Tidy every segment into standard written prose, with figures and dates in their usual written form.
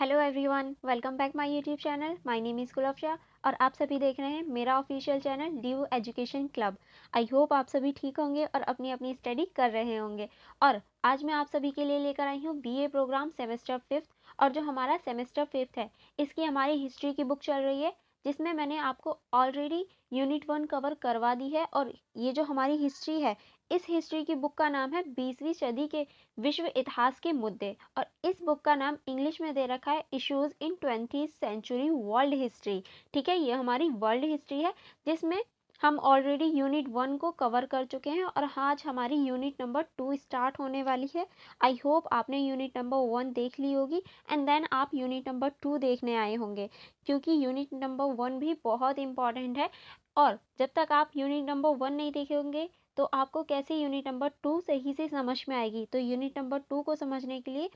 Hello everyone, welcome back my YouTube channel. My name is Gulabsha और आप सभी देख रहे हैं मेरा official channel Dew education club. I hope आप सभी ठीक होंगे और अपनी अपनी स्टडी कर रहे होंगे। और आज मैं आप सभी के लिए लेकर आई हूँ बीए प्रोग्राम सेमेस्टर 5th। और जो हमारा सेमेस्टर 5th है, इसकी हमारी हिस्ट्री की बुक चल रही है, जिसमें मैंने आपको ऑलरेडी यूनिट 1 कवर करवा दी है। और ये जो हमारी हिस्ट्री है, इस हिस्ट्री की बुक का नाम है 20वीं सदी के विश्व इतिहास के मुद्दे। और इस बुक का नाम इंग्लिश में दे रखा है issues in 20th century world history. ठीक है, ये हमारी वर्ल्ड हिस्ट्री है, जिसमें हम ऑलरेडी यूनिट 1 को कवर कर चुके हैं और आज हमारी यूनिट नंबर 2 स्टार्ट होने वाली है। आई होप आपने यूनिट नंबर 1 देख ली होगी एंड देन आप यूनिट नंबर 2 देखने आए होंगे, क्योंकि यूनिट नंबर 1 भी बहुत इंपॉर्टेंट है। और जब तक आप यूनिट नंबर 1 नहीं देखेंगे तो आपको कैसे यूनिट नंबर 2 सही से समझ में आएगी। तो यूनिट नंबर 2 को समझने के लिए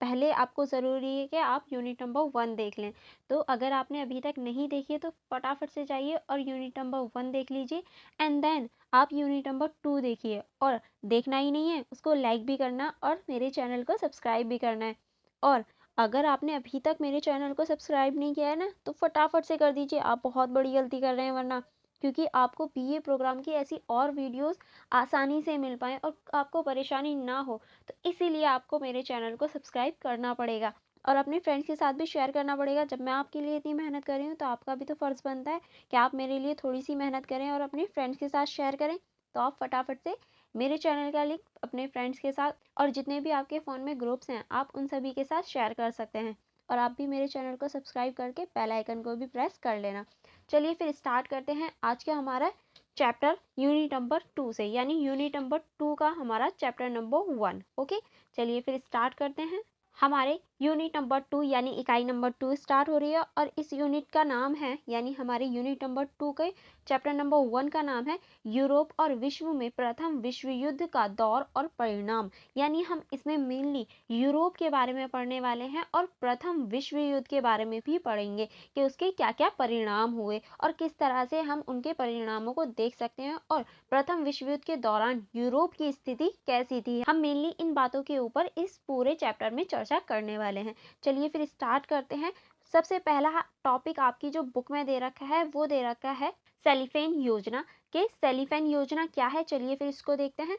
पहले आपको ज़रूरी है कि आप यूनिट नंबर 1 देख लें। तो अगर आपने अभी तक नहीं देखी है तो फटाफट से जाइए और यूनिट नंबर 1 देख लीजिए एंड देन आप यूनिट नंबर 2 देखिए। और देखना ही नहीं है, उसको लाइक भी करना और मेरे चैनल को सब्सक्राइब भी करना है। और अगर आपने अभी तक मेरे चैनल को सब्सक्राइब नहीं किया है ना, तो फटाफट से कर दीजिए, आप बहुत बड़ी गलती कर रहे हैं। वरना क्योंकि आपको बीए प्रोग्राम की ऐसी और वीडियोस आसानी से मिल पाएँ और आपको परेशानी ना हो, तो इसीलिए आपको मेरे चैनल को सब्सक्राइब करना पड़ेगा और अपने फ्रेंड्स के साथ भी शेयर करना पड़ेगा। जब मैं आपके लिए इतनी मेहनत कर रही हूँ, तो आपका भी तो फ़र्ज़ बनता है कि आप मेरे लिए थोड़ी सी मेहनत करें और अपने फ्रेंड्स के साथ शेयर करें। तो आप फटाफट से मेरे चैनल का लिंक अपने फ्रेंड्स के साथ और जितने भी आपके फ़ोन में ग्रुप्स हैं, आप उन सभी के साथ शेयर कर सकते हैं। और आप भी मेरे चैनल को सब्सक्राइब करके बेल आइकन को भी प्रेस कर लेना। चलिए फिर स्टार्ट करते हैं आज का हमारा चैप्टर यूनिट नंबर 2 से, यानी यूनिट नंबर 2 का हमारा चैप्टर नंबर 1। ओके, चलिए फिर स्टार्ट करते हैं। हमारे यूनिट नंबर 2 यानी इकाई नंबर 2 स्टार्ट हो रही है और इस यूनिट का नाम है, यानी हमारे यूनिट नंबर 2 के चैप्टर नंबर 1 का नाम है यूरोप और विश्व में प्रथम विश्व युद्ध का दौर और परिणाम। यानी हम इसमें मेनली यूरोप के बारे में पढ़ने वाले हैं और प्रथम विश्व युद्ध के बारे में भी पढ़ेंगे कि उसके क्या क्या परिणाम हुए और किस तरह से हम उनके परिणामों को देख सकते हैं और प्रथम विश्व युद्ध के दौरान यूरोप की स्थिति कैसी थी। हम मेनली इन बातों के ऊपर इस पूरे चैप्टर में चर्चा करने वाले हैं। चलिए फिर स्टार्ट करते हैं। सबसे पहला टॉपिक आपकी जो बुक में दे रखा है, वो दे रखा है सेलिफेन योजना। के सेलिफेन योजना क्या है, चलिए फिर इसको देखते हैं।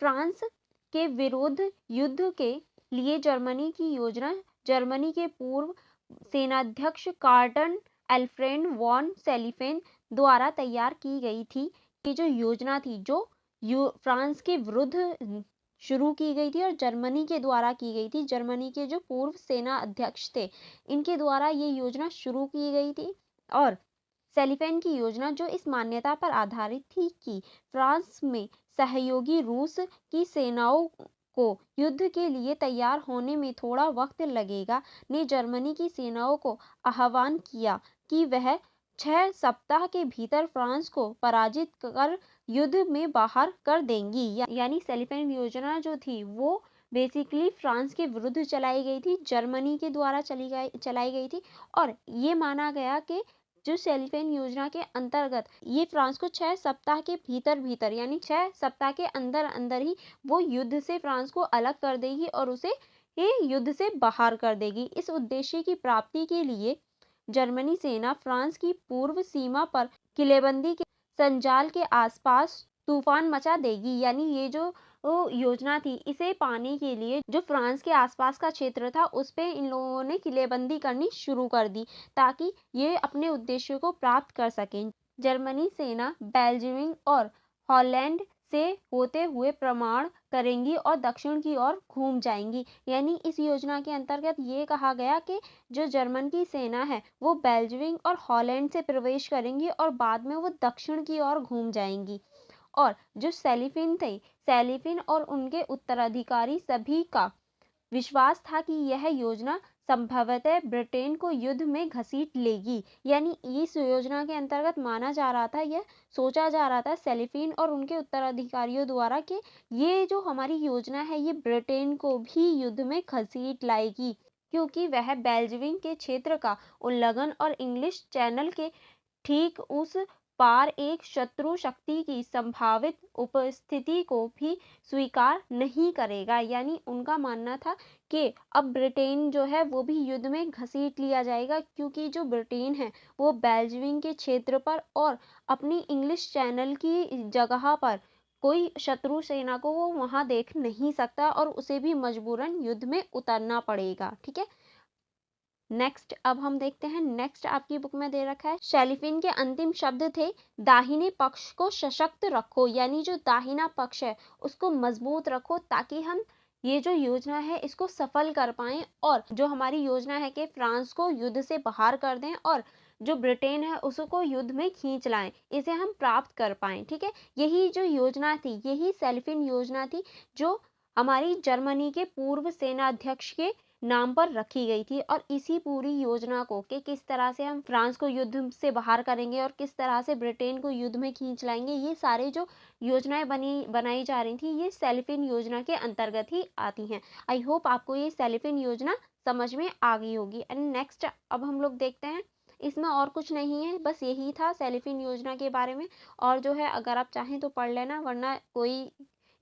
फ्रांस के विरुद्ध युद्ध के लिए जर्मनी की योजना जर्मनी के पूर्व सेनाध्यक्ष कार्टन एल्फ्रेड वॉन सेलिफेन द्वारा तैयार की गई थी। ये जो योजना थी, जो फ्रांस के विरुद्ध शुरू की गई थी और जर्मनी के द्वारा की गई थी। जर्मनी के जो पूर्व सेना अध्यक्ष थे, इनके द्वारा ये योजना शुरू की गई थी। और सेलिफेन की योजना जो इस मान्यता पर आधारित थी कि फ्रांस में सहयोगी रूस की सेनाओं को युद्ध के लिए तैयार होने में थोड़ा वक्त लगेगा, ने जर्मनी की सेनाओं को आह्वान किया कि वह 6 सप्ताह के भीतर फ्रांस को पराजित कर युद्ध में बाहर कर देंगी। यानी सेलिफेन योजना जो थी वो बेसिकली फ्रांस के विरुद्ध चलाई गई थी, जर्मनी के द्वारा चलाई गई थी। और ये माना गया कि जो सेलिफेन योजना के अंतर्गत ये फ्रांस को 6 सप्ताह के भीतर यानी 6 सप्ताह के अंदर अंदर ही वो युद्ध से फ्रांस को अलग कर देगी और उसे ये युद्ध से बाहर कर देगी। इस उद्देश्य की प्राप्ति के लिए जर्मनी सेना फ्रांस की पूर्व सीमा पर किलेबंदी के संजाल के आसपास तूफान मचा देगी। यानी ये जो योजना थी, इसे पाने के लिए जो फ्रांस के आसपास का क्षेत्र था, उस पे इन लोगों ने किलेबंदी करनी शुरू कर दी ताकि ये अपने उद्देश्य को प्राप्त कर सकें। जर्मनी सेना बेल्जियम और हॉलैंड से होते हुए प्रमाण करेंगी और दक्षिण की ओर घूम जाएंगी। यानी इस योजना के अंतर्गत ये कहा गया कि जो जर्मन की सेना है, वो बेल्जियम और हॉलैंड से प्रवेश करेंगी और बाद में वो दक्षिण की ओर घूम जाएंगी। और जो सेलिफिन और उनके उत्तराधिकारी सभी का विश्वास था कि यह योजना संभवतः ब्रिटेन को युद्ध में घसीट लेगी। यानी इस योजना के अंतर्गत माना जा रहा था, यह सोचा जा रहा था सेलिफिन और उनके उत्तराधिकारियों द्वारा कि ये जो हमारी योजना है, ये ब्रिटेन को भी युद्ध में घसीट लाएगी, क्योंकि वह बेल्जियम के क्षेत्र का उल्लंघन और इंग्लिश चैनल के ठीक उस पार एक शत्रु शक्ति की संभावित उपस्थिति को भी स्वीकार नहीं करेगा। यानी उनका मानना था कि अब ब्रिटेन जो है वो भी युद्ध में घसीट लिया जाएगा, क्योंकि जो ब्रिटेन है वो बेल्जियम के क्षेत्र पर और अपनी इंग्लिश चैनल की जगह पर कोई शत्रु सेना को वो वहां देख नहीं सकता और उसे भी मजबूरन युद्ध में उतरना पड़ेगा। ठीक है, नेक्स्ट अब हम देखते हैं। नेक्स्ट आपकी बुक में दे रखा है, शेलिफिन के अंतिम शब्द थे, दाहिने पक्ष को सशक्त रखो। यानी जो दाहिना पक्ष है उसको मजबूत रखो, ताकि हम ये जो योजना है इसको सफल कर पाएं और जो हमारी योजना है कि फ्रांस को युद्ध से बाहर कर दें और जो ब्रिटेन है उसको युद्ध में खींच लाएं, इसे हम प्राप्त कर पाएं। ठीक है, यही जो योजना थी, यही शेलिफिन योजना थी जो हमारी जर्मनी के पूर्व सेनाध्यक्ष के नाम पर रखी गई थी। और इसी पूरी योजना को कि किस तरह से हम फ्रांस को युद्ध से बाहर करेंगे और किस तरह से ब्रिटेन को युद्ध में खींच लाएंगे, ये सारे जो योजनाएं बनाई जा रही थी ये शेलिफिन योजना के अंतर्गत ही आती हैं। आई होप आपको ये शेलिफिन योजना समझ में आ गई होगी। एंड नेक्स्ट अब हम लोग देखते हैं, इसमें और कुछ नहीं है, बस यही था शेलिफिन योजना के बारे में। और जो है अगर आप चाहें तो पढ़ लेना, वरना कोई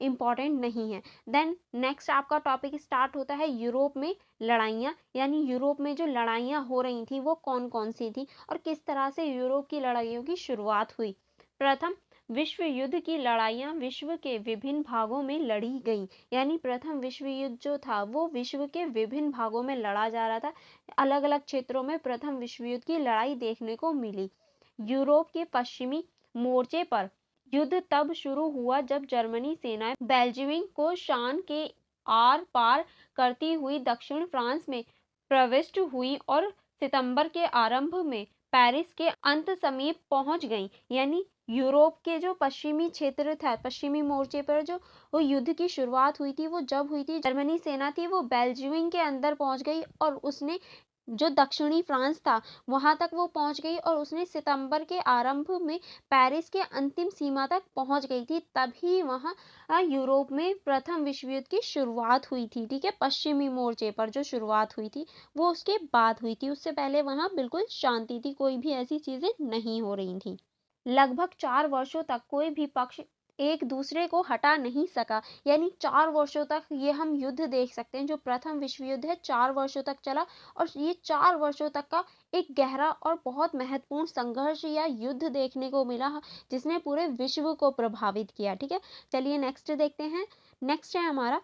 इम्पॉर्टेंट नहीं है। देन नेक्स्ट आपका टॉपिक स्टार्ट होता है यूरोप में लड़ाइयाँ। यानी यूरोप में जो लड़ाइयाँ हो रही थी वो कौन कौन सी थी और किस तरह से यूरोप की लड़ाइयों की शुरुआत हुई। प्रथम विश्व युद्ध की लड़ाइयाँ विश्व के विभिन्न भागों में लड़ी गई। यानी प्रथम विश्व युद्ध जो था वो विश्व के विभिन्न भागों में लड़ा जा रहा था, अलग अलग क्षेत्रों में प्रथम विश्व युद्ध की लड़ाई देखने को मिली। यूरोप के पश्चिमी मोर्चे पर युद्ध तब शुरू हुआ जब जर्मनी सेनाएं बेल्जियम को शान के आर पार करती हुई दक्षिण फ्रांस में प्रविष्ट हुई और सितंबर के आरंभ में पेरिस के अंत समीप पहुंच गईं। यानी यूरोप के जो पश्चिमी क्षेत्र था, पश्चिमी मोर्चे पर जो वो युद्ध की शुरुआत हुई थी वो जब हुई थी, जर्मनी सेना थी वो बेल्जियम के अंदर पहुंच गई और उसने जो दक्षिणी फ्रांस था वहां तक वो पहुंच गई और उसने सितंबर के आरंभ में पेरिस के अंतिम सीमा तक पहुंच गई थी। तभी वहां यूरोप में प्रथम विश्व युद्ध की शुरुआत हुई थी। ठीक है, पश्चिमी मोर्चे पर जो शुरुआत हुई थी वो उसके बाद हुई थी, उससे पहले वहां बिल्कुल शांति थी, कोई भी ऐसी चीजें नहीं हो रही थी। लगभग 4 वर्षों तक कोई भी पक्ष एक दूसरे को हटा नहीं सका। यानी 4 वर्षों तक ये हम युद्ध देख सकते हैं, जो प्रथम विश्व युद्ध है 4 वर्षों तक चला और ये 4 वर्षों तक का एक गहरा और बहुत महत्वपूर्ण संघर्ष या युद्ध देखने को मिला, जिसने पूरे विश्व को प्रभावित किया। ठीक है, चलिए नेक्स्ट देखते हैं। नेक्स्ट है हमारा,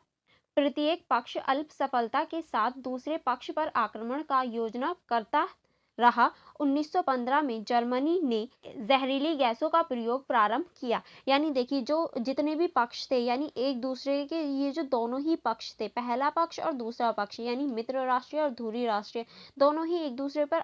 प्रत्येक पक्ष अल्प सफलता के साथ दूसरे पक्ष पर आक्रमण का योजना करता रहा। 1915 में जर्मनी ने जहरीली गैसों का प्रयोग प्रारंभ किया। यानी देखिए जो जितने भी पक्ष थे, यानी एक दूसरे के ये जो दोनों ही पक्ष थे, पहला पक्ष और दूसरा पक्ष, यानी मित्र राष्ट्रीय और धुरी राष्ट्रीय, दोनों ही एक दूसरे पर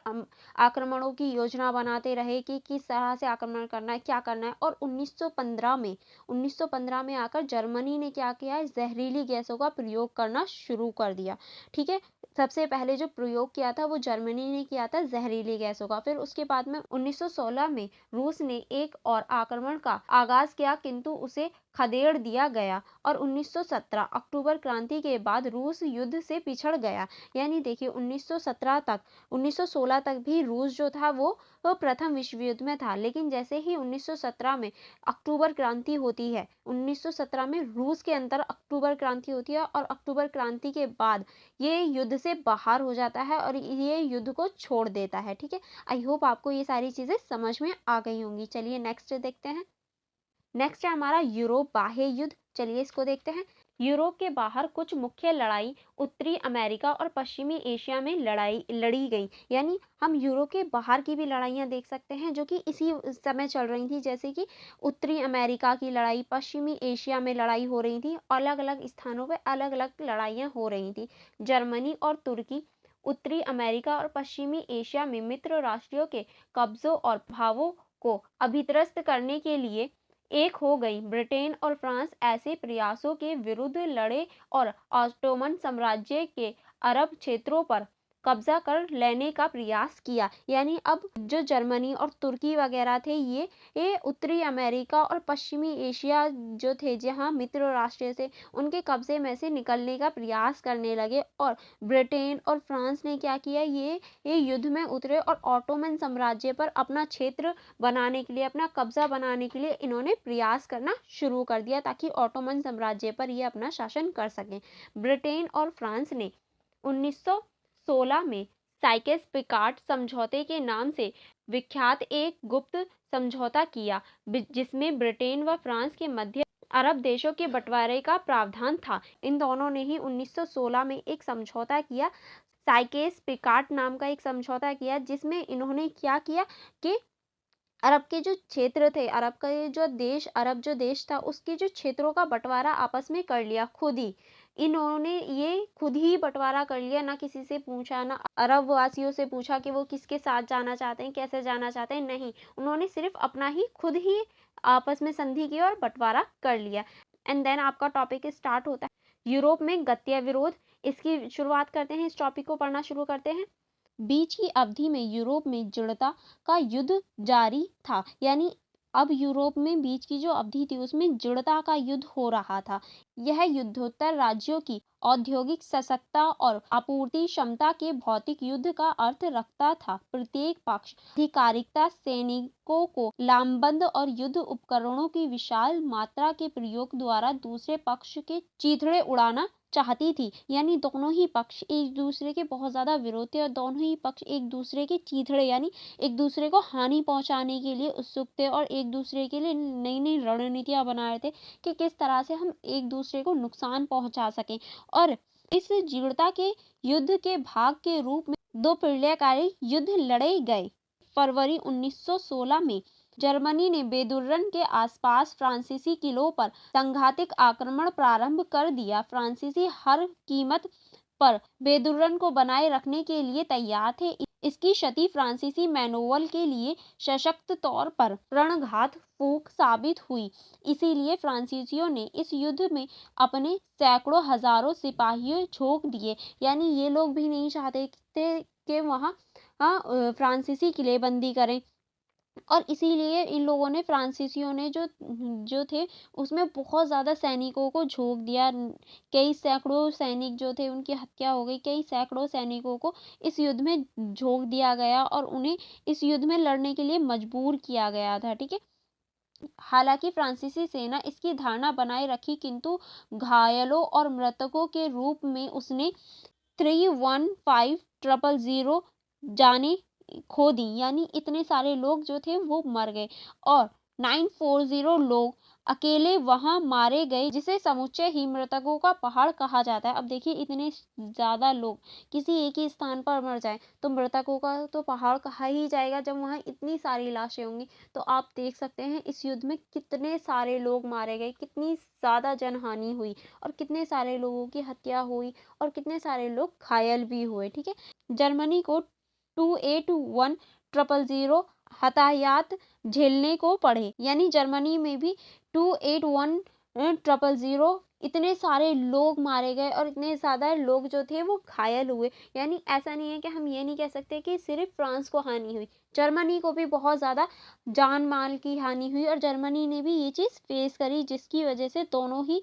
आक्रमणों की योजना बनाते रहे कि किस तरह से आक्रमण करना है, क्या करना है। और 1915 में आकर जर्मनी ने क्या किया है, जहरीली गैसों का प्रयोग करना शुरू कर दिया। ठीक है, सबसे पहले जो प्रयोग किया था वो जर्मनी ने किया था जहरीली गैसों का। फिर उसके बाद में 1916 में रूस ने एक और आक्रमण का आगाज किया, किंतु उसे खदेड़ दिया गया और 1917 अक्टूबर क्रांति के बाद रूस युद्ध से पिछड़ गया। यानी देखिए 1916 तक भी रूस जो था वो प्रथम विश्व युद्ध में था, लेकिन जैसे ही 1917 में अक्टूबर क्रांति होती है, 1917 में रूस के अंदर अक्टूबर क्रांति होती है और अक्टूबर क्रांति के बाद ये युद्ध से बाहर हो जाता है और ये युद्ध को छोड़ देता है। ठीक है, आई होप आपको ये सारी चीजें समझ में आ गई होंगी। चलिए नेक्स्ट देखते हैं। नेक्स्ट है हमारा यूरोप बाह्य युद्ध। चलिए इसको देखते हैं। यूरोप के बाहर कुछ मुख्य लड़ाई उत्तरी अमेरिका और पश्चिमी एशिया में लड़ी गई। यानी हम यूरोप के बाहर की भी लड़ाइयाँ देख सकते हैं जो कि इसी समय चल रही थी, जैसे कि उत्तरी अमेरिका की लड़ाई, पश्चिमी एशिया में लड़ाई हो रही थी, अलग अलग स्थानों पर अलग अलग लड़ाइयाँ हो रही थी। जर्मनी और तुर्की उत्तरी अमेरिका और पश्चिमी एशिया में मित्र राष्ट्रों के कब्जों और भावों को अभित्रस्त करने के लिए एक हो गई। ब्रिटेन और फ्रांस ऐसे प्रयासों के विरुद्ध लड़े और ऑटोमन साम्राज्य के अरब क्षेत्रों पर कब्जा कर लेने का प्रयास किया। यानी अब जो जर्मनी और तुर्की वगैरह थे ये उत्तरी अमेरिका और पश्चिमी एशिया जो थे, जहाँ मित्र राष्ट्र थे, उनके कब्जे में से निकलने का प्रयास करने लगे। और ब्रिटेन और फ्रांस ने क्या किया, ये युद्ध में उतरे और ऑटोमन साम्राज्य पर अपना क्षेत्र बनाने के लिए, अपना कब्जा बनाने के लिए इन्होंने प्रयास करना शुरू कर दिया, ताकि ऑटोमन साम्राज्य पर ये अपना शासन कर सकें। ब्रिटेन और फ्रांस ने 1916 में साइकेस-पिकाट समझौते के नाम से विख्यात एक गुप्त समझौता किया, जिसमें ब्रिटेन व फ्रांस के मध्य अरब देशों के बंटवारे का प्रावधान था। इन दोनों ने ही 1916 में एक समझौता किया, साइकेस-पिकाट नाम का एक समझौता किया, जिसमें इन्होंने क्या किया कि अरब के जो क्षेत्र थे, अरब का ये जो देश, अरब जो देश था, उसके जो क्षेत्रों का बंटवारा आपस में कर लिया खुद ही। इन्होंने ये खुद ही बंटवारा कर लिया, ना किसी से पूछा, ना अरब वासियों से पूछा कि वो किसके साथ जाना चाहते हैं, कैसे जाना चाहते हैं, नहीं। उन्होंने सिर्फ अपना ही खुद ही आपस में संधि की और बंटवारा कर लिया। एंड देन आपका टॉपिक स्टार्ट होता है यूरोप में गत्या विरोध। इसकी शुरुआत करते हैं, इस टॉपिक को पढ़ना शुरू करते हैं। बीच की अवधि में यूरोप में दृढ़ता का युद्ध जारी था। यानी अब यूरोप में बीच की जो अवधि थी, उसमें दृढ़ता का युद्ध हो रहा था। यह युद्धोत्तर राज्यों की औद्योगिक सशक्तता और आपूर्ति क्षमता के भौतिक युद्ध का अर्थ रखता था। प्रत्येक पक्ष आधिकारिकता, सैनिकों को लामबंद और युद्ध उपकरणों की विशाल मात्रा के प्रयोग द्वारा दूसरे पक्ष के चीथड़े उड़ाना चाहती थी। यानी दोनों ही पक्ष एक दूसरे के बहुत ज्यादा विरोध थे, और दोनों ही पक्ष एक दूसरे के चीथड़े यानी एक दूसरे को हानि पहुंचाने के लिए उत्सुक थे, और एक दूसरे के लिए नई नई रणनीतियां बना रहे थे कि किस तरह से हम एक दूसरे को नुकसान पहुंचा सकें। और इस दृढ़ता के युद्ध के भाग के रूप में दो प्रलयकारी युद्ध लड़े गए। फरवरी 1916 में जर्मनी ने बेदुर्रन के आसपास फ्रांसीसी किलों पर संघातिक आक्रमण प्रारंभ कर दिया। फ्रांसीसी हर कीमत पर बेदुर्रन को बनाए रखने के लिए तैयार थे। इसकी क्षति फ्रांसीसी मनोबल के लिए सशक्त तौर पर प्रणघात फूंक साबित हुई। इसीलिए फ्रांसीसियों ने इस युद्ध में अपने सैकड़ों हजारों सिपाही झोंक दिए। यानी ये लोग भी नहीं चाहते थे कि वहाँ फ्रांसीसी किलेबंदी करें, और इसीलिए इन लोगों ने, फ्रांसीसियों ने जो थे, उसमें बहुत ज़्यादा सैनिकों को झोंक दिया। कई सैकड़ों सैनिक जो थे, उनकी हत्या हो गई। कई सैकड़ों सैनिकों को इस युद्ध में झोंक दिया गया और उन्हें इस युद्ध में लड़ने के लिए मजबूर किया गया था। ठीक है। हालांकि फ्रांसीसी सेना इसकी धारणा बनाए रखी, किंतु घायलों और मृतकों के रूप में उसने 315,000 जाने खो दी। यानी इतने सारे लोग जो थे वो मर गए, और 940 लोग अकेले वहां मारे गए, जिसे समुच्चय ही मृतकों का पहाड़ कहा जाता है। अब देखिए, इतने ज्यादा लोग किसी एक ही स्थान पर मर जाए तो मृतकों का तो पहाड़ कहा ही जाएगा, जब वहां इतनी सारी लाशें होंगी। तो आप देख सकते हैं इस युद्ध में कितने सारे लोग मारे गए, कितनी ज्यादा जनहानि हुई, और कितने सारे लोगों की हत्या हुई, और कितने सारे लोग घायल भी हुए। ठीक है। जर्मनी को 281,000 हताहत झेलने को पड़े। यानी जर्मनी में भी 281,000 इतने सारे लोग मारे गए, और इतने ज्यादा लोग जो थे वो घायल हुए। यानी ऐसा नहीं है कि हम ये नहीं कह सकते कि सिर्फ फ्रांस को हानि हुई, जर्मनी को भी बहुत ज्यादा जान माल की हानि हुई, और जर्मनी ने भी ये चीज फेस करी, जिसकी वजह से दोनों ही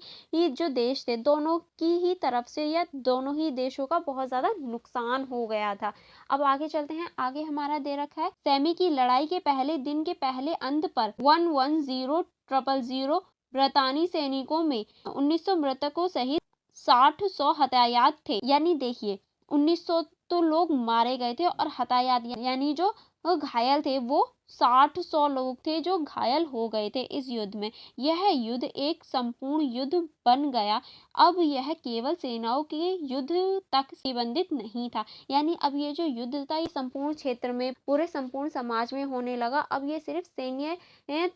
जो देश थे, दोनों की ही तरफ से या दोनों ही देशों का बहुत ज्यादा नुकसान हो गया था। अब आगे चलते हैं। आगे हमारा दे रखा है, सेमी की लड़ाई के पहले दिन के पहले अंत पर 110,000 ब्रितानी सैनिकों में 1900 मृतकों सहित 60-100 हताहत थे। यानी देखिए, 1900 तो लोग मारे गए थे, और हताहत यानी जो घायल थे वो 60-100 लोग थे जो घायल हो गए थे इस युद्ध में। यह युद्ध एक संपूर्ण युद्ध बन गया। अब यह केवल सेनाओं के युद्ध तक सीमित नहीं था। यानी अब ये जो युद्ध था, ये संपूर्ण क्षेत्र में, पूरे संपूर्ण समाज में होने लगा। अब ये सिर्फ सैन्य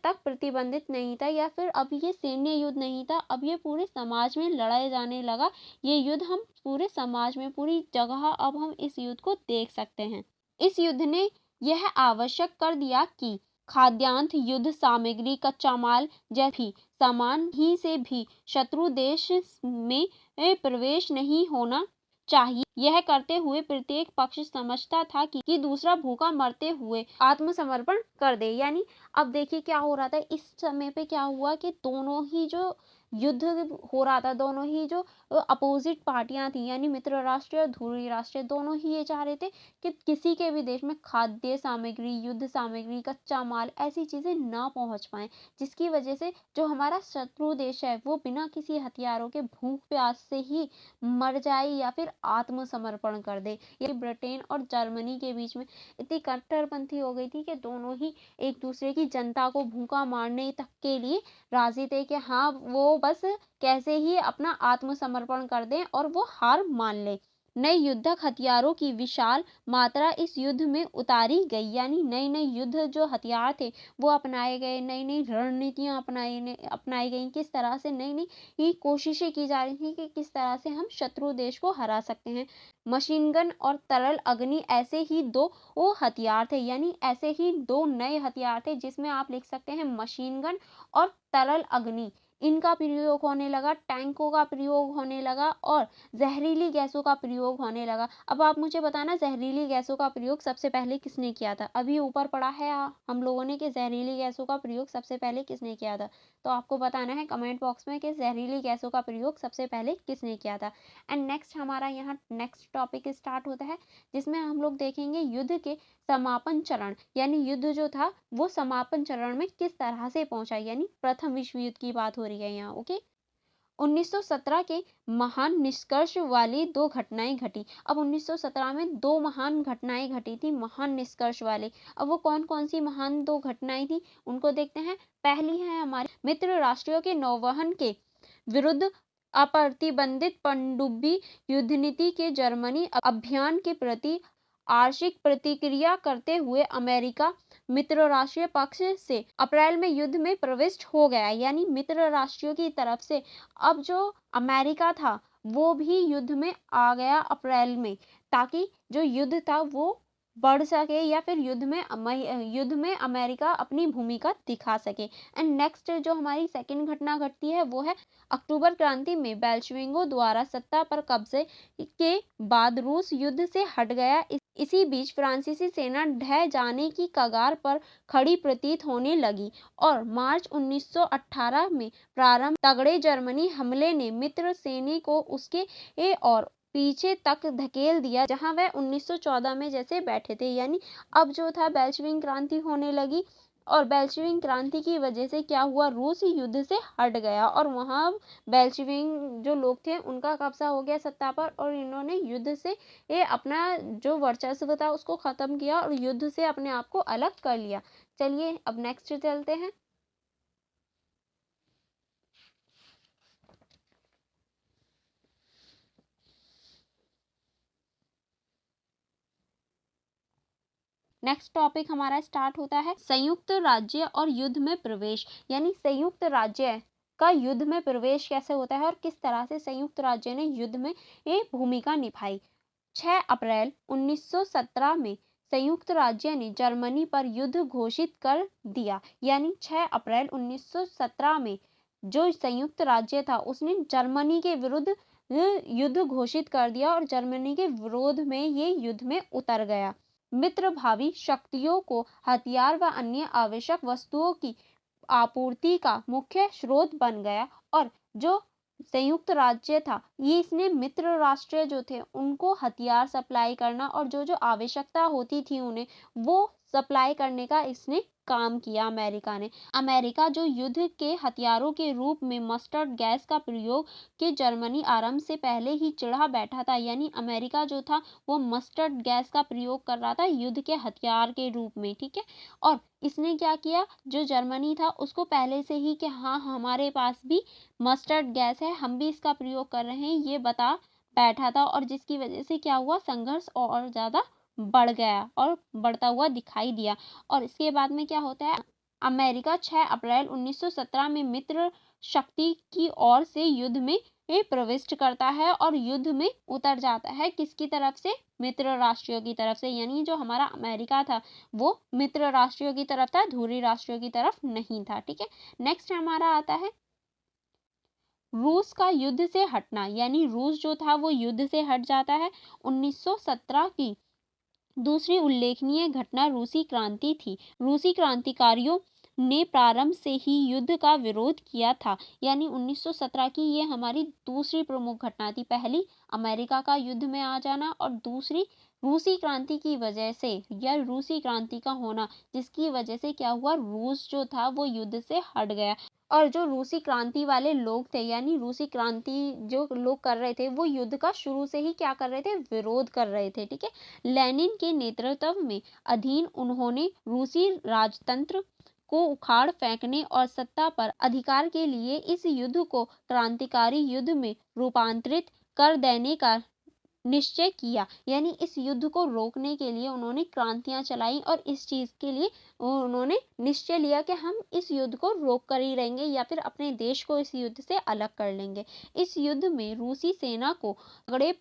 तक प्रतिबंधित नहीं था, या फिर अब ये सैन्य युद्ध नहीं था, अब ये पूरे समाज में लड़ाया जाने लगा। ये युद्ध हम पूरे समाज में, पूरी जगह अब हम इस युद्ध को देख सकते हैं। इस युद्ध ने यह आवश्यक कर दिया कि खाद्यान्न, युद्ध सामग्री, कच्चा माल जैसी सामान ही से भी शत्रु देश में प्रवेश नहीं होना चाहिए। यह करते हुए प्रत्येक पक्ष समझता था कि दूसरा भूखा मरते हुए आत्मसमर्पण कर दे। यानी अब देखिए क्या हो रहा था इस समय पे, क्या हुआ कि दोनों ही जो युद्ध हो रहा था, दोनों ही जो अपोजिट पार्टियां थी, यानी मित्र राष्ट्र और ध्रुवीय राष्ट्र, दोनों ही ये चाह रहे थे कि किसी के भी देश में खाद्य सामग्री, युद्ध सामग्री, कच्चा माल, ऐसी चीजें ना पहुंच पाए, जिसकी वजह से जो हमारा शत्रु देश है वो बिना किसी हथियारों के भूख प्यास से ही मर जाए या फिर आत्मसमर्पण कर दे। ये ब्रिटेन और जर्मनी के बीच में इतनी कट्टरपंथी हो गई थी कि दोनों ही एक दूसरे की जनता को भूखा मारने तक के लिए राजी थे कि हाँ वो बस कैसे ही अपना आत्मसमर्पण कर दें और वो हार मान लें। नए युद्धक हथियारों की विशाल मात्रा इस युद्ध में उतारी गई, यानी नए नए युद्ध जो हथियार थे वो अपनाए गए, नई नई रणनीतियां अपनाई गई, किस तरह से नई नई कोशिशें की जा रही थी कि किस तरह से हम शत्रु देश को हरा सकते हैं। मशीन गन और तरल अग्नि ऐसे ही दो वो हथियार थे, यानी ऐसे ही दो नए हथियार थे जिसमें आप लिख सकते हैं मशीन गन और तरल अग्नि, इनका प्रयोग होने लगा, टैंकों का प्रयोग होने लगा और जहरीली गैसों का प्रयोग होने लगा। अब आप मुझे बताना जहरीली गैसों का प्रयोग सबसे पहले किसने किया था? अभी ऊपर पढ़ा है हम लोगों ने कि जहरीली गैसों का प्रयोग सबसे पहले किसने किया था, तो आपको बताना है कमेंट बॉक्स में कि जहरीली गैसों का प्रयोग सबसे पहले किसने किया था। एंड नेक्स्ट हमारा यहाँ नेक्स्ट टॉपिक स्टार्ट होता है जिसमें हम लोग देखेंगे युद्ध के समापन चरण, यानी युद्ध जो था वो समापन चरण में किस तरह से पहुंचा, यानी प्रथम विश्व युद्ध की बात हो रही है यहाँ। ओके, 1917 के महान निष्कर्ष वाली दो घटनाएं घटी। अब 1917 में दो महान घटनाएं घटी थी, महान निष्कर्ष वाले। अब वो कौन कौन सी महान दो घटनाएं थी उनको देखते हैं। पहली है हमारे मित्र राष्ट्रों के नौवहन के विरुद्ध अप्रतिबंधित पनडुब्बी युद्ध नीति के जर्मनी अभियान के प्रति आर्शिक प्रतिक्रिया करते हुए अमेरिका मित्र राष्ट्रीय पक्ष से अप्रैल में युद्ध में प्रविष्ट हो गया, यानी मित्र राष्ट्रों की तरफ से अब जो अमेरिका था वो भी युद्ध में आ गया अप्रैल में, ताकि जो युद्ध था वो बढ़ सके या फिर युद्ध में अमेरिका अपनी भूमिका दिखा सके। एंड नेक्स्ट जो हमारी सेकंड घटना घटती है वो है अक्टूबर क्रांति में बेल्शविकों द्वारा सत्ता पर कब्जे के बाद रूस युद्ध से हट गया। इसी बीच फ्रांसीसी सेना ढह जाने की कगार पर खड़ी प्रतीत होने लगी और मार्च 1918 में प्रारंभ तगड़े जर्मनी हमले ने मित्र सैनिक को उसके और पीछे तक धकेल दिया जहां वह 1914 में जैसे बैठे थे। यानी अब जो था बेल्शविक क्रांति होने लगी और बेल्शविक क्रांति की वजह से क्या हुआ, रूस युद्ध से हट गया और वहां बेल्शविक जो लोग थे उनका कब्जा हो गया सत्ता पर और इन्होंने युद्ध से ये अपना जो वर्चस्व था उसको खत्म किया और युद्ध से अपने आप को अलग कर लिया। चलिए अब नेक्स्ट चलते हैं। नेक्स्ट टॉपिक हमारा स्टार्ट होता है संयुक्त राज्य और युद्ध में प्रवेश, यानी संयुक्त राज्य का युद्ध में प्रवेश कैसे होता है और किस तरह से संयुक्त राज्य ने युद्ध में ये भूमिका निभाई। 6 अप्रैल 1917 में संयुक्त राज्य ने जर्मनी पर युद्ध घोषित कर दिया, यानी 6 अप्रैल 1917 में जो संयुक्त राज्य था उसने जर्मनी के विरुद्ध युद्ध घोषित कर दिया और जर्मनी के विरोध में ये युद्ध में उतर गया। मित्र भावी शक्तियों को हथियार व अन्य आवश्यक वस्तुओं की आपूर्ति का मुख्य स्रोत बन गया और जो संयुक्त राज्य था ये इसने मित्र राष्ट्र जो थे उनको हथियार सप्लाई करना और जो जो आवश्यकता होती थी उन्हें वो सप्लाई करने का इसने काम किया। अमेरिका जो युद्ध के हथियारों के रूप में मस्टर्ड गैस का प्रयोग के जर्मनी आरंभ से पहले ही चिढ़ा बैठा था, यानी अमेरिका जो था वो मस्टर्ड गैस का प्रयोग कर रहा था युद्ध के हथियार के रूप में, ठीक है। और इसने क्या किया, जो जर्मनी था उसको पहले से ही कि हाँ हमारे पास भी मस्टर्ड गैस है, हम भी इसका प्रयोग कर रहे हैं, ये बता बैठा था और जिसकी वजह से क्या हुआ, संघर्ष और ज़्यादा बढ़ गया और बढ़ता हुआ दिखाई दिया। और इसके बाद में क्या होता है, अमेरिका 6 अप्रैल 1917 में मित्र शक्ति की ओर से युद्ध में प्रविष्ट करता है और युद्ध में उतर जाता है। किसकी तरफ से, मित्र राष्ट्रों की तरफ से, यानी जो हमारा अमेरिका था वो मित्र राष्ट्रों की तरफ था, ध्रुवीय राष्ट्रों की तरफ नहीं था, ठीक है। नेक्स्ट हमारा आता है रूस का युद्ध से हटना, यानी रूस जो था वो युद्ध से हट जाता है। 1917 की दूसरी उल्लेखनीय घटना रूसी क्रांति थी। रूसी क्रांतिकारियों ने प्रारंभ से ही युद्ध का विरोध किया था, यानी 1917 की ये हमारी दूसरी प्रमुख घटना थी। पहली अमेरिका का युद्ध में आ जाना और दूसरी रूसी क्रांति की वजह से, या रूसी क्रांति का होना, जिसकी वजह से क्या हुआ, रूस जो था वो युद्ध से हट गया। और जो रूसी क्रांति वाले लोग थे, यानी रूसी क्रांति जो लोग कर रहे थे, वो युद्ध का शुरू से ही क्या कर रहे थे, विरोध कर रहे थे। ठीक है, लेनिन के नेतृत्व में अधीन उन्होंने रूसी राजतंत्र को उखाड़ फेंकने और सत्ता पर अधिकार के लिए इस युद्ध को क्रांतिकारी युद्ध में रूपांतरित कर देने का निश्चय किया। यानी इस युद्ध को रोकने के लिए उन्होंने क्रांतियां चलाई और इस चीज के लिए उन्होंने निश्चय लिया कि हम इस युद्ध को रोक कर ही रहेंगे या फिर अपने देश को इस युद्ध से अलग कर लेंगे। इस युद्ध में रूसी सेना को बड़े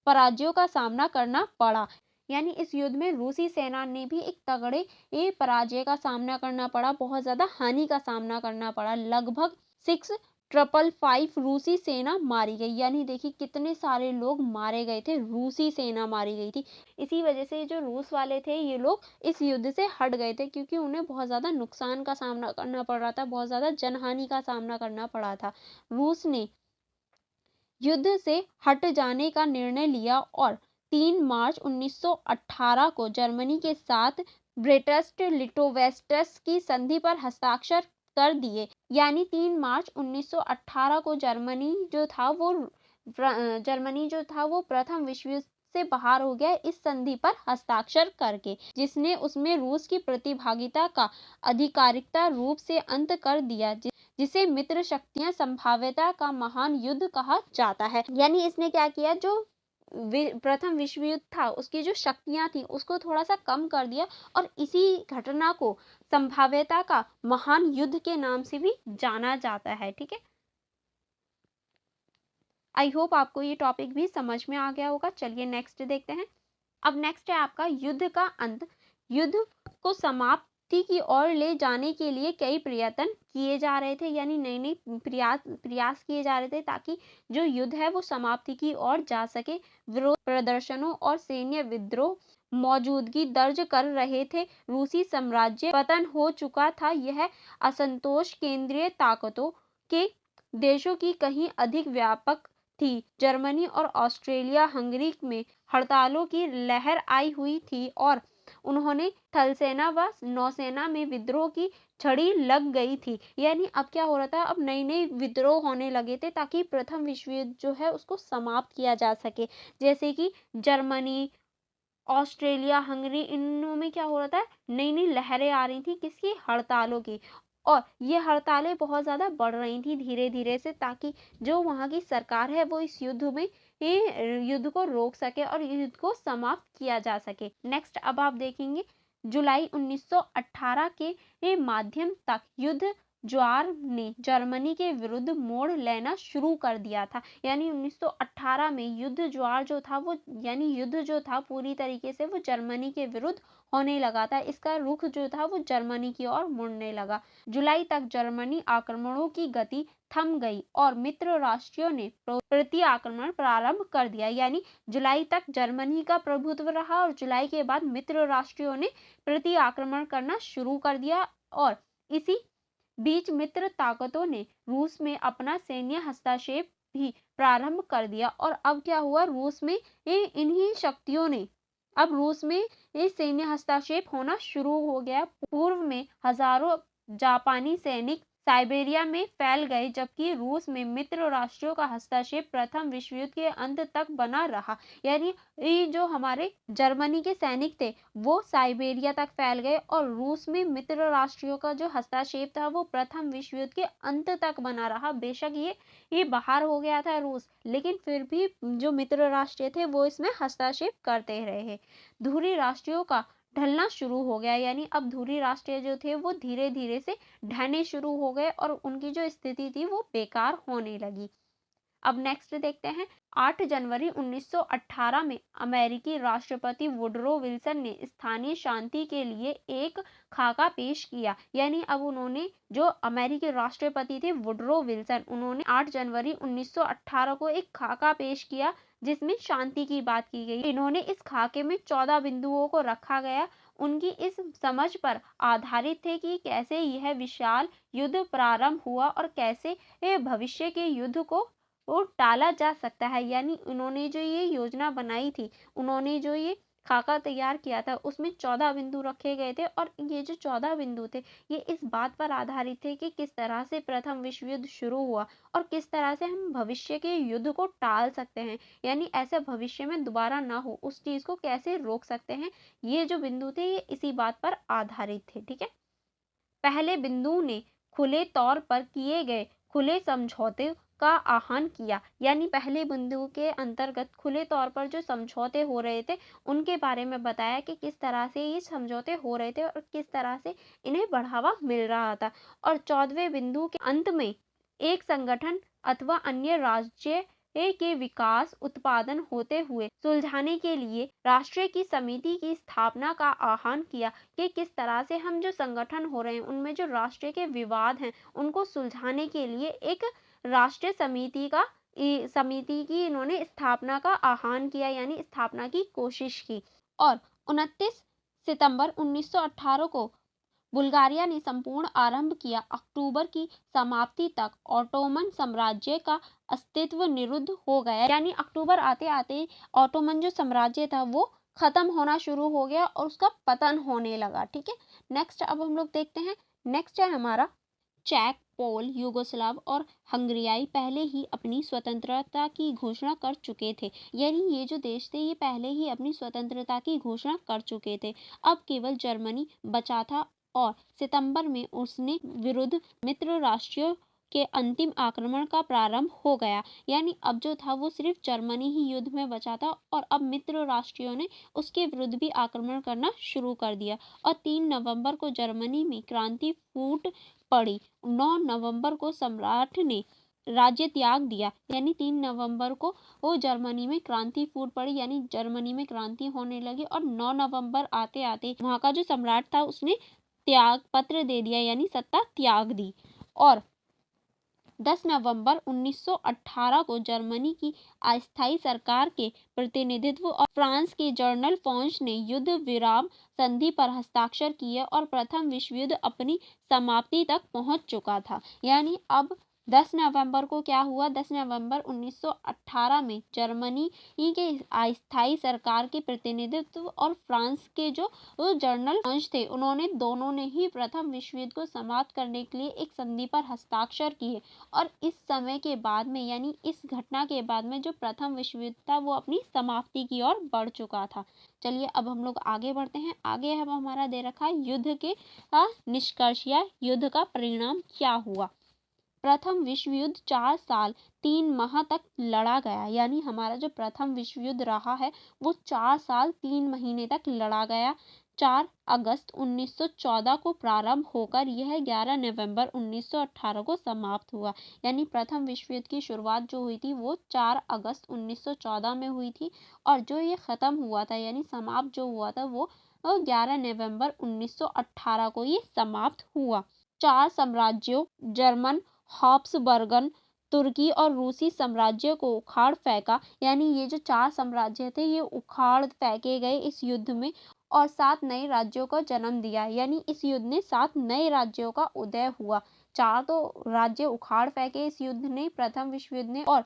पराजयों का सामना करना पड़ा। यानी इस युद्ध में रूसी सेना ने भी एक तगड़े पराजय का सामना करना पड़ा, बहुत ज्यादा हानि का सामना करना पड़ा। लगभग 6,555 रूसी सेना मारी गई। यानी देखिए कितने सारे लोग मारे गए थे, रूसी सेना मारी गई थी। इसी वजह से जो रूस वाले थे ये लोग इस युद्ध से हट गए थे, क्योंकि उन्हें बहुत ज्यादा नुकसान का सामना करना पड़ रहा था, बहुत ज्यादा जनहानि का सामना करना पड़ा था। रूस ने युद्ध से हट जाने का निर्णय लिया और 3 मार्च 1918 को जर्मनी के साथ ब्रेस्ट लिटोवेस्ट की संधि पर हस्ताक्षर कर दिए। यानी 3 मार्च 1918 को जर्मनी जो था वो प्रथम विश्व युद्ध से बाहर हो गया इस संधि पर हस्ताक्षर करके, जिसने उसमें रूस की प्रतिभागिता का आधिकारिकता रूप से अंत कर दिया, जिसे मित्र शक्तियां संभाव्यता का महान युद्ध कहा जाता है। यानी इसने क्या किया, जो प्रथम विश्व युद्ध था उसकी जो शक्तियां थी उसको थोड़ा सा कम कर दिया और इसी घटना को संभाव्यता का महान युद्ध के नाम से भी जाना जाता है। ठीक है, आई होप आपको ये टॉपिक भी समझ में आ गया होगा। चलिए नेक्स्ट देखते हैं। अब नेक्स्ट है आपका युद्ध का अंत। युद्ध को समाप्ति की ओर ले जाने के लिए कई प्रयत्न किए जा रहे थे, यानी नए नए प्रयास किए जा रहे थे ताकि जो युद्ध है वो समाप्ति की ओर जा सके। विरोध प्रदर्शनों और सैन्य विद्रोह मौजूदगी दर्ज कर रहे थे। रूसी साम्राज्य पतन हो चुका था। यह असंतोष केंद्रीय ताकतों के देशों की कहीं अधिक व्यापक थी। जर्मनी और ऑस्ट्रेलिया हंगरी में हड़तालों की लहर आई हुई थी और उन्होंने थलसेना व नौसेना में विद्रोह की छड़ी लग गई थी। यानी अब क्या हो रहा था, अब नई नई विद्रोह होने लगे थे ताकि प्रथम विश्व युद्ध जो है उसको समाप्त किया जा सके। जैसे कि जर्मनी, ऑस्ट्रेलिया, हंगरी, इनों में क्या हो रहा था, नई नई लहरें आ रही थी, किसकी, हड़तालों की। और ये हड़तालें बहुत ज़्यादा बढ़ रही थी धीरे धीरे से, ताकि जो वहाँ की सरकार है वो इस युद्ध में युद्ध को रोक सके और युद्ध को समाप्त किया जा सके। नेक्स्ट अब आप देखेंगे जुलाई 1918 के माध्यम तक युद्ध ज्वार ने जर्मनी के विरुद्ध मोड़ लेना शुरू कर दिया था। यानी 1918 में युद्ध ज्वार जो था वो, यानी युद्ध जो था पूरी तरीके से वो जर्मनी के विरुद्ध होने लगा था। इसका रुख जो था वो जर्मनी की ओर मुड़ने लगा। जुलाई तक जर्मनी आक्रमणों की गति थम गई और मित्र राष्ट्रों ने प्रति आक्रमण प्रारंभ कर दिया। यानी जुलाई तक जर्मनी का प्रभुत्व रहा और जुलाई के बाद मित्र राष्ट्रों ने प्रति आक्रमण करना शुरू कर दिया। और इसी बीच मित्र ताकतों ने रूस में अपना सैन्य हस्तक्षेप भी प्रारंभ कर दिया। और अब क्या हुआ, रूस में इन्हीं शक्तियों ने, अब रूस में ये सैन्य हस्तक्षेप होना शुरू हो गया। पूर्व में हजारों जापानी सैनिक साइबेरिया में फैल गए, जबकि रूस में मित्र राष्ट्रों का हस्तक्षेप प्रथम विश्व युद्ध के अंत तक बना रहा। यानी ये जो हमारे जर्मनी के सैनिक थे वो साइबेरिया तक फैल गए और रूस में मित्र राष्ट्रों का जो हस्तक्षेप था वो प्रथम विश्व युद्ध के अंत तक बना रहा। बेशक ये बाहर हो गया था रूस, लेकिन फिर भी जो मित्र राष्ट्र थे वो इसमें हस्तक्षेप करते रहे। धुरी राष्ट्रों का ढलना शुरू हो गया। यानी अब धुरी राष्ट्र जो थे वो धीरे धीरे से ढहने शुरू हो गए और उनकी जो स्थिति थी वो बेकार होने लगी। अब नेक्स्ट देखते हैं। 8 जनवरी 1918 में अमेरिकी राष्ट्रपति वुडरो विल्सन ने स्थानीय शांति के लिए एक खाका पेश किया। यानी अब उन्होंने, जो अमेरिकी राष्ट्रपति थे वुडरो विल्सन, उन्होंने 8 जनवरी 1918 को एक खाका पेश किया जिसमें शांति की बात की गई। इन्होंने इस खाके में 14 बिंदुओं को रखा गया। उनकी इस समझ पर आधारित थे कि कैसे यह विशाल युद्ध प्रारंभ हुआ और कैसे भविष्य के युद्ध को टाला जा सकता है। यानी उन्होंने जो ये योजना बनाई थी, उन्होंने जो ये खाका तैयार किया था, उसमें 14 बिंदु रखे गए थे और ये जो 14 बिंदु थे ये इस बात पर आधारित थे कि किस तरह से प्रथम विश्व युद्ध शुरू हुआ और किस तरह से हम भविष्य के युद्ध को टाल सकते हैं, यानी ऐसे भविष्य में दोबारा ना हो उस चीज को कैसे रोक सकते हैं। ये जो बिंदु थे ये इसी बात पर आधारित थे। ठीक है। पहले बिंदु ने खुले तौर पर किए गए खुले समझौते का आह्वान किया। यानी पहले बिंदु के अंतर्गत खुले तौर पर जो समझौते हो रहे थे उनके बारे में बताया कि किस तरह से ये समझौते हो रहे थे और किस तरह से इन्हें बढ़ावा मिल रहा था। और 14वें बिंदु के अंत में एक संगठन अथवा अन्य राज्य के विकास उत्पादन होते हुए सुलझाने के लिए राष्ट्र की समिति की स्थापना का आह्वान किया कि किस तरह से हम जो संगठन हो रहे हैं उनमें जो राष्ट्र के विवाद हैं उनको सुलझाने के लिए एक राष्ट्रीय समिति की इन्होंने स्थापना का आह्वान किया, यानी स्थापना की कोशिश की। और 29 सितंबर 1918 को बुल्गारिया ने संपूर्ण आरंभ किया। अक्टूबर की समाप्ति तक ऑटोमन साम्राज्य का अस्तित्व निरुद्ध हो गया। यानी अक्टूबर आते आते ऑटोमन जो साम्राज्य था वो खत्म होना शुरू हो गया और उसका पतन होने लगा। ठीक है। नेक्स्ट अब हम लोग देखते हैं। नेक्स्ट है हमारा चेक, पोल, यूगोस्लाव और हंगेरियाई पहले ही अपनी स्वतंत्रता की घोषणा कर चुके थे। यानी ये जो देश थे ये पहले ही अपनी स्वतंत्रता की घोषणा कर चुके थे। अब केवल जर्मनी बचा था और सितंबर में उसने विरुद्ध मित्र राष्ट्रों के अंतिम आक्रमण का प्रारंभ हो गया। यानी अब जो था वो सिर्फ जर्मनी ही युद्ध में बचा था और अब मित्र राष्ट्रों ने उसके विरुद्ध भी आक्रमण करना शुरू कर दिया। और 3 नवंबर को जर्मनी में क्रांति फूट पड़ी। 9 नवंबर को सम्राट ने राज्य त्याग दिया। यानी 3 नवंबर को वो जर्मनी में क्रांति फूट पड़ी, यानी जर्मनी में क्रांति होने लगी। और 9 नवंबर आते आते वहाँ का जो सम्राट था उसने त्याग पत्र दे दिया, यानी सत्ता त्याग दी। और 10 नवंबर 1918 को जर्मनी की अस्थायी सरकार के प्रतिनिधित्व और फ्रांस के जनरल फोच ने युद्ध विराम संधि पर हस्ताक्षर किए और प्रथम विश्व युद्ध अपनी समाप्ति तक पहुंच चुका था। यानी अब 10 नवंबर को क्या हुआ? 10 नवंबर 1918 में जर्मनी के अस्थायी सरकार के प्रतिनिधित्व और फ्रांस के जो जनरल फोच थे उन्होंने दोनों ने ही प्रथम विश्व युद्ध को समाप्त करने के लिए एक संधि पर हस्ताक्षर किए। और इस समय के बाद में, यानी इस घटना के बाद में, जो प्रथम विश्व युद्ध था वो अपनी समाप्ति की ओर बढ़ चुका था। चलिए अब हम लोग आगे बढ़ते हैं। आगे अब हमारा दे रखा है युद्ध के निष्कर्ष या युद्ध का परिणाम क्या हुआ। प्रथम विश्व युद्ध 4 साल 3 माह तक लड़ा गया। यानी हमारा जो प्रथम विश्व युद्ध रहा है वो 4 साल 3 महीने तक लड़ा गया। 4 अगस्त 1914 को प्रारंभ होकर यह 11 नवंबर 1918 को समाप्त हुआ। यानी प्रथम विश्व युद्ध की शुरुआत जो हुई थी वो 4 अगस्त 1914 में हुई थी और जो ये खत्म हुआ था यानी समाप्त जो हुआ था वो 11 नवंबर 1918 को ये समाप्त हुआ। 4 साम्राज्यों जर्मन, हाब्सबर्गन, तुर्की और रूसी साम्राज्य को उखाड़ फेंका। यानी ये जो 4 साम्राज्य थे ये उखाड़ फेंके गए इस युद्ध में और 7 नए राज्यों को जन्म दिया। यानी इस युद्ध ने 7 नए राज्यों का उदय हुआ। 4 तो राज्य उखाड़ फेंके इस युद्ध ने, प्रथम विश्व युद्ध ने, और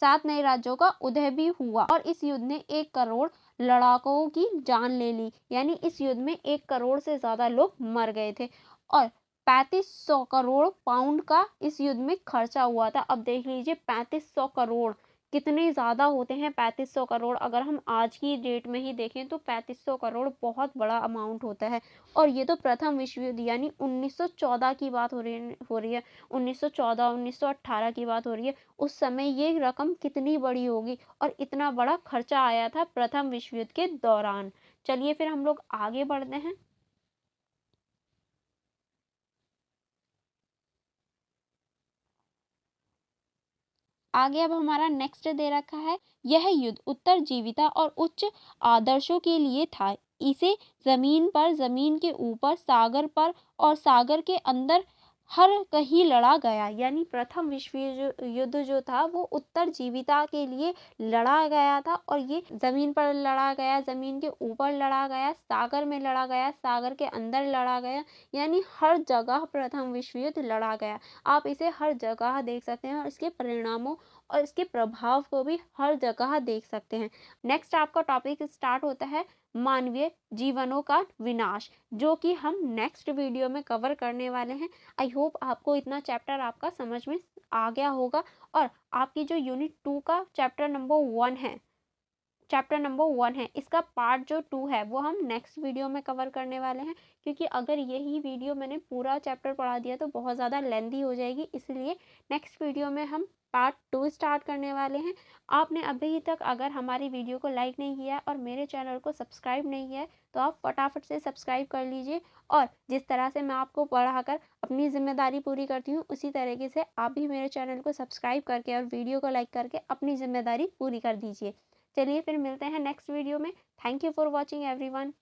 7 नए राज्यों का उदय भी हुआ। और इस युद्ध ने 1 करोड़ लड़ाकों की जान ले ली। यानी इस युद्ध में 1 करोड़ से ज्यादा लोग मर गए थे और 3500 करोड़ पाउंड का इस युद्ध में खर्चा हुआ था। अब देख लीजिए 3500 करोड़ कितने ज्यादा होते हैं। 3500 करोड़ अगर हम आज की डेट में ही देखें तो 3500 करोड़ बहुत बड़ा अमाउंट होता है। और ये तो प्रथम विश्व युद्ध यानी 1914 की बात हो रही है 1914 1918 की बात हो रही है। उस समय ये रकम कितनी बड़ी होगी और इतना बड़ा खर्चा आया था प्रथम विश्व युद्ध के दौरान। चलिए फिर हम लोग आगे बढ़ते हैं। आगे अब हमारा नेक्स्ट दे रखा है, यह युद्ध उत्तरजीविता और उच्च आदर्शों के लिए था। इसे जमीन पर, जमीन के ऊपर, सागर पर और सागर के अंदर हर कहीं लड़ा गया। यानी प्रथम विश्व युद्ध जो था वो उत्तरजीविता के लिए लड़ा गया था, और ये जमीन पर लड़ा गया, जमीन के ऊपर लड़ा गया, सागर में लड़ा गया, सागर के अंदर लड़ा गया। यानी हर जगह प्रथम विश्व युद्ध लड़ा गया। आप इसे हर जगह देख सकते हैं और इसके परिणामों और इसके प्रभाव को भी हर जगह देख सकते हैं। नेक्स्ट आपका टॉपिक स्टार्ट होता है मानवीय जीवनों का विनाश, जो कि हम नेक्स्ट वीडियो में कवर करने वाले हैं। आई होप आपको इतना चैप्टर आपका समझ में आ गया होगा, और आपकी जो यूनिट 2 का चैप्टर नंबर 1 है, इसका पार्ट जो 2 है वो हम नेक्स्ट वीडियो में कवर करने वाले हैं, क्योंकि अगर यही वीडियो मैंने पूरा चैप्टर पढ़ा दिया तो बहुत ज़्यादा लेंथी हो जाएगी। इसलिए नेक्स्ट वीडियो में हम पार्ट 2 स्टार्ट करने वाले हैं। आपने अभी तक अगर हमारी वीडियो को लाइक नहीं किया और मेरे चैनल को सब्सक्राइब नहीं किया है तो आप फटाफट से सब्सक्राइब कर लीजिए, और जिस तरह से मैं आपको पढ़ाकर अपनी जिम्मेदारी पूरी करती हूँ उसी तरीके से आप भी मेरे चैनल को सब्सक्राइब करके और वीडियो को लाइक करके अपनी जिम्मेदारी पूरी कर दीजिए। चलिए फिर मिलते हैं नेक्स्ट वीडियो में। Thank you for watching everyone.